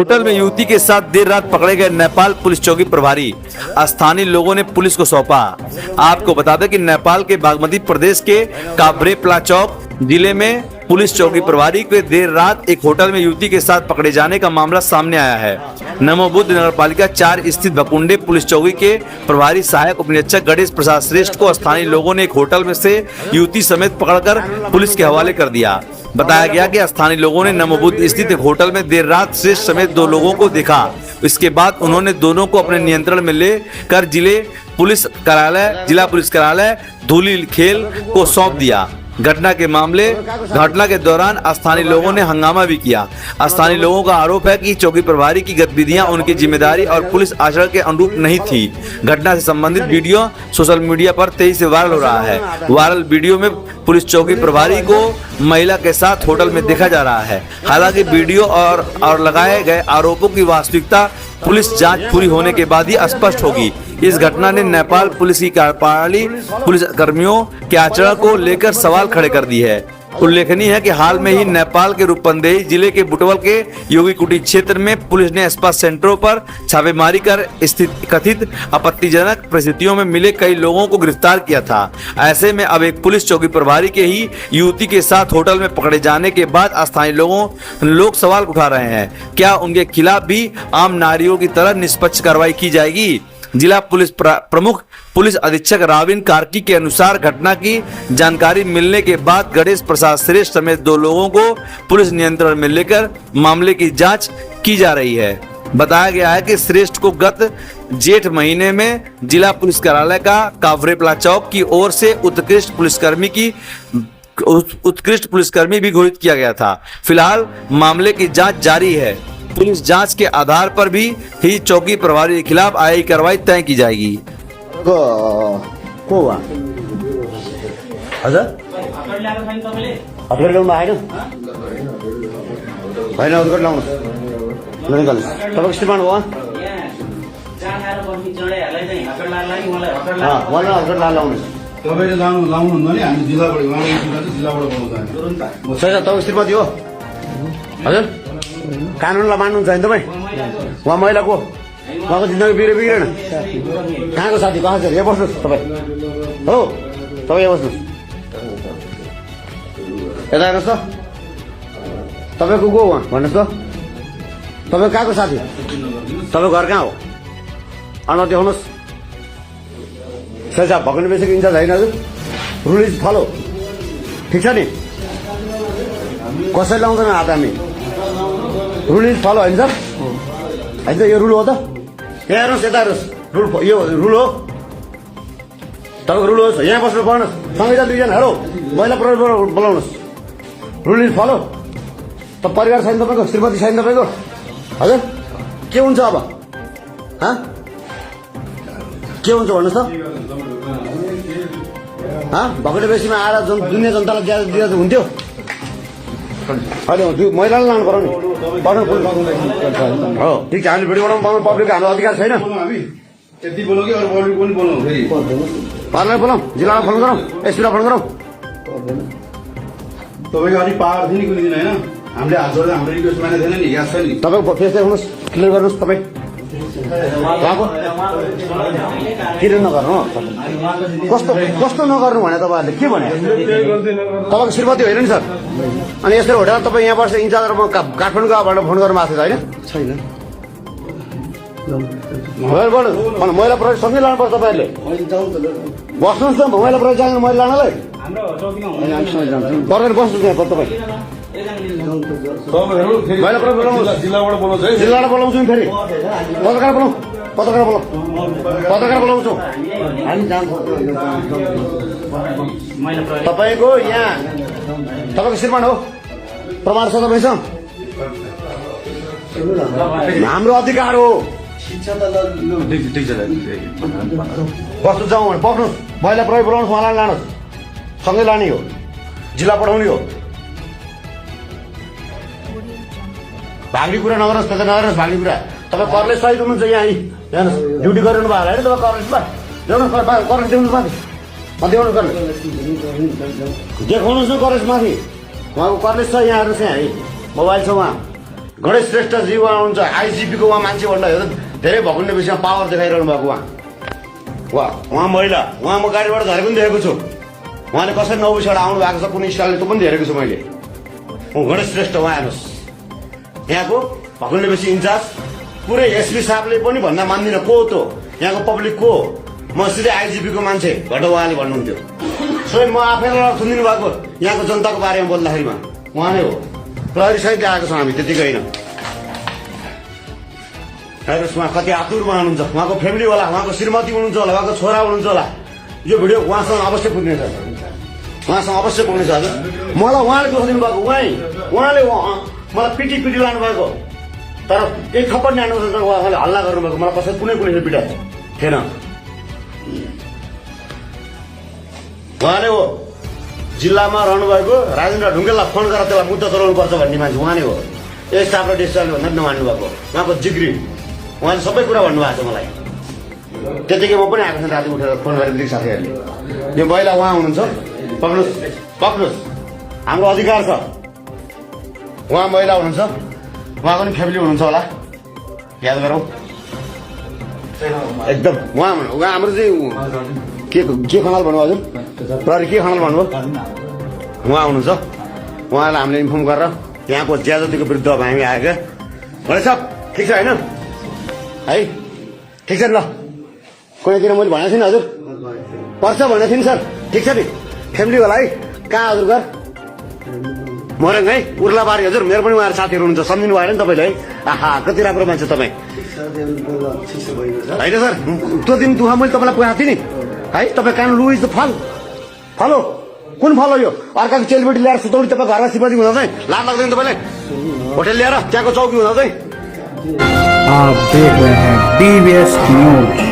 Hotel में युवती के साथ देर रात पकड़े गए नेपाल पुलिस चौकी प्रभारी स्थानीय लोगों ने पुलिस को सौंपा। आपको बता दें कि नेपाल के बागमती प्रदेश के काभ्रेपलाञ्चोक जिले में पुलिस चौकी प्रभारी के देर रात एक होटल में युवती के साथ पकड़े जाने का मामला सामने आया है। नमोबुद्ध नगरपालिका 4 स्थित भकुंडे पुलिस चौकी के प्रभारी सहायक उपनिरीक्षक गणेश प्रसाद श्रेष्ठ को स्थानीय लोगों ने एक होटल में से युवती समेत पकड़कर पुलिस के हवाले कर दिया। बताया गया कि स्थानीय लोगों ने नमोबुद्ध स्थित एक होटल में देर रात श्रेष्ठ समेत 2 लोगों को देखा। इसके बाद उन्होंने दोनों को अपने नियंत्रण में लेकर जिला पुलिस कार्यालय धूलीखेल को सौंप दिया। घटना के दौरान स्थानीय लोगों ने हंगामा भी किया। स्थानीय लोगों का आरोप है कि चौकी प्रभारी की गतिविधियां उनकी जिम्मेदारी और पुलिस आचरण के अनुरूप नहीं थी। घटना से संबंधित वीडियो सोशल मीडिया पर तेजी से वायरल हो रहा है। वायरल वीडियो में पुलिस चौकी प्रभारी को महिला के साथ होटल में देखा जा रहा है। हालांकि वीडियो और लगाए गए आरोपों की वास्तविकता पुलिस जांच पूरी होने के बाद ही स्पष्ट होगी। इस घटना ने नेपाल पुलिस की कार्यप्रणाली, पुलिस कर्मियों के आचरण को लेकर सवाल खड़े कर दी है। उल्लेखनीय है कि हाल में ही नेपाल के रूपन्देही जिले के बुटवल के योगी कुटी क्षेत्र में पुलिस ने स्पा सेंटरों पर छापेमारी कर कथित आपत्तिजनक परिस्थितियों में मिले कई लोगों को गिरफ्तार किया था। ऐसे में अब एक पुलिस चौकी प्रभारी के ही युवती के साथ होटल में पकड़े जाने के बाद स्थानीय लोग सवाल उठा रहे हैं, क्या उनके खिलाफ भी आम नारियों की तरह निष्पक्ष कार्रवाई की जाएगी? जिला पुलिस प्रमुख पुलिस अधीक्षक राविन कार्की के अनुसार घटना की जानकारी मिलने के बाद गणेश प्रसाद श्रेष्ठ समेत 2 लोगों को पुलिस नियंत्रण में लेकर मामले की जांच की जा रही है। बताया गया है कि श्रेष्ठ को गत जेठ महीने में जिला पुलिस कार्यालय का काभ्रेपलाञ्चोक की ओर से उत्कृष्ट पुलिसकर्मी भी घोषित किया गया था। फिलहाल मामले की जांच जारी है। पुलिस जांच के आधार पर भी ही चौकी प्रभारी के खिलाफ आई कार्रवाई तय की जाएगी। कानुनलाई मान्नुहुन्छ होइन तपाईँ? उहाँ महिलाको उहाँको जिन्दगी बिग्रेन। कहाँको साथी कहाँ छ? यहाँ बस्नुहोस् तपाईँ। हो तपाईँ यहाँ बस्नुहोस्। यता हेर्नुहोस् त, तपाईँको को उहाँ भन्नुहोस् त? तपाईँ कहाँको साथी? तपाईँ घर कहाँ हो? अनुमति देखाउनुहोस्। सर साहब भकुण्डे बेसीको इन्चार्ज होइन हजुर? रुल इज फलो, ठिक छ नि? कसरी लाउँदैन हात हामी? रुल इज फलो होइन सर? होइन त यो रुल हो त? यहाँ हेर्नुहोस्, यता हेर्नुहोस्, रुल यो रुल हो। तपाईँको रुल हो, यहाँ बस्नु पर्नुहोस्। सँगै छ 2 जना। हेलो महिला प्रहरी बोलाउनुहोस्। Rule is follow. त परिवार छैन तपाईँको? श्रीमती छैन तपाईँको? हजुर के हुन्छ अब? के हुन्छ भन्नुहोस् त? भकुण्डे बेसीमा आएर दुनियाँ जनतालाई दिँदा हुन्थ्यो? होइन महिलालाई लानु पर्यो नि। हो ठिक छ, हामीले भिडियो बनाउनु पब्लिकको हाम्रो अधिकार छैन। पार्टीलाई बोलाउँ, जिल्लालाई फोन गरौँ, एसपीलाई फोन गरौँ। तपाईँको अलिक पावर थियो नि कुनै दिन होइन? हामीले हात जोड्दा हाम्रो रिक्वेस्ट माने थिएन नि, याद छ नि? तपाईँको फेस देखाउनुहोस्, क्लियर गर्नुहोस्। तपाईँ क्लियर नगर्नु, कस्तो नगर्नु भने तपाईँहरूले के भने? तपाईँको श्रीमती होइन नि सर? अनि यसरी होटेल तपाईँ यहाँ बस्छ इन्चार्ज काठमाडौँबाट फोन गर्नु भएको थियो होइन? छैन। महिला प्रहरी सँगै लानुपर्छ तपाईँहरूले। बस्नुहोस् न, महिला प्रहरी जानु महिला लानलाई पर्दैन। बस्नुहोस् यहाँ तपाईँ। महिला प्रहरी बोलाउनुहोस्। जिल्लाबाट बोलाउँछ है? जिल्लाबाट बोलाउँछु नि फेरि। पत्रकार बोलाउँछु। तपाईँको यहाँ तपाईँको श्रीमान हो, प्रमाण छ तपाईँसँग? हाम्रो अधिकार हो। बस्नु जाउँ भने बस्नुहोस्। महिला प्रहरी बोलाउनुहोस्, उहाँलाई लानुहोस्, सँगै लाने हो, जिल्ला पठाउने हो। भाग्ने कुरा नगर्नुहोस्, त्यता नगर्नुहोस् भाग्ने कुरा। तपाईँ करले सहित हुनुहुन्छ यहाँ हेर्नुहोस्, ड्युटी गरिरहनु भएको होइन तपाईँ करलेसमा? ल्याउनुहोस् करलेस देखाउनुहोस् माथि, देखाउनुहोस् करलेस, देखाउनुहोस् न करलेस माथि। उहाँको करलेस छ यहाँ हेर्नुहोस्, यहाँ मोबाइल छ उहाँ। गणेश श्रेष्ठजी उहाँ हुनुहुन्छ आइजिपीको उहाँ मान्छे भन्दा हेर्दा धेरै भकुण्डे विषयमा पावर देखाइरहनु भएको उहाँ महिला उहाँ म गाडीबाट झरेको पनि देखेको छु उहाँले कसरी 9 बजीबाट आउनु भएको छ कुनै स्टाइलले त्यो पनि हेरेको छु मैले गणेश श्रेष्ठ उहाँ हेर्नुहोस् यहाँको भकुण्डे विषय इन्चार्ज पुरै एसपी साहबले पनि भन्दा मान्दिनँ को त यहाँको पब्लिक को म सिधै आइजिपीको मान्छे घट उहाँले भन्नुहुन्थ्यो स्वयं म आफैलाई सुनिदिनु भएको यहाँको जनताको बारेमा बोल्दाखेरिमा उहाँ नै हो प्रहरी सहित आएको छौँ हामी त्यतिकै होइन हेर्नुहोस् उहाँ कति आतुरमा हुनुहुन्छ उहाँको फ्यामिलीवाला उहाँको श्रीमती हुनुहुन्छ होला उहाँको छोरा हुनुहुन्छ होला यो भिडियो उहाँसँग अवश्य पुग्नेछ उहाँसँग अवश्य पुग्नेछ हजुर मलाई उहाँले दोष दिनुभएको उहाँले मलाई पिटी लानुभएको तर एक थप्पड न्यानो उहाँले हल्ला गर्नुभएको मलाई कसै कुनै पिटा थिएन उहाँले हो जिल्लामा रहनुभएको राजेन्द्र ढुङ्गेललाई फोन गरेर त्यसलाई मुद्दा चलाउनुपर्छ भन्ने मान्छे उहाँ नै हो एक स्टाफ र डिस्टाफले भन्दा नमान्नु भएको उहाँको जिग्री उहाँले सबै कुरा भन्नुभएको छ मलाई त्यतिकै म पनि आएको थिएँ राति उठेर फोन गरेर साथीहरूले यो महिला उहाँ हुनुहुन्छ पक्नुहोस् हाम्रो अधिकार छ उहाँ महिला हुनुहुन्छ उहाँको पनि फ्यामिली हुनुहुन्छ होला याद गरौँ एकदम उहाँ हाम्रो चाहिँ के खनाल भन्नुभयो हजुर प्रहरी के खनाल भन्नुभयो उहाँ हुनुहुन्छ उहाँलाई हामीले इन्फर्म गरेर यहाँको ज्यादतीको विरुद्ध अब हामी आएका भनेछ ठिक छ होइन है ठिक छ नि ल कुनैतिर मैले भनेको थिइनँ हजुर पर्छ भनेको थिएँ नि सर ठिक छ नि फ्यामिली होला है कहाँ हजुर घर मोरङ है उर्लाबारी हजुर मेरो पनि उहाँहरू साथीहरू हुनुहुन्छ सम्झिनु भएन नि तपाईँले है आहा कति राम्रो मान्छे तपाईँ होइन सर त्यो दिन दुःख मैले तपाईँलाई पुगाएको थिएँ नि है तपाईँ कान लु इज द फलो कुन फलो यो अर्काको चेलीबेटी ल्याएर सुताउनु तपाईँ घरमा श्रीमती हुँदा चाहिँ लाज लाग्दैन तपाईँलाई होटेल ल्याएर त्यहाँको चौकी हुँदा चाहिँ आप देख रहे हैं DBS न्यूज।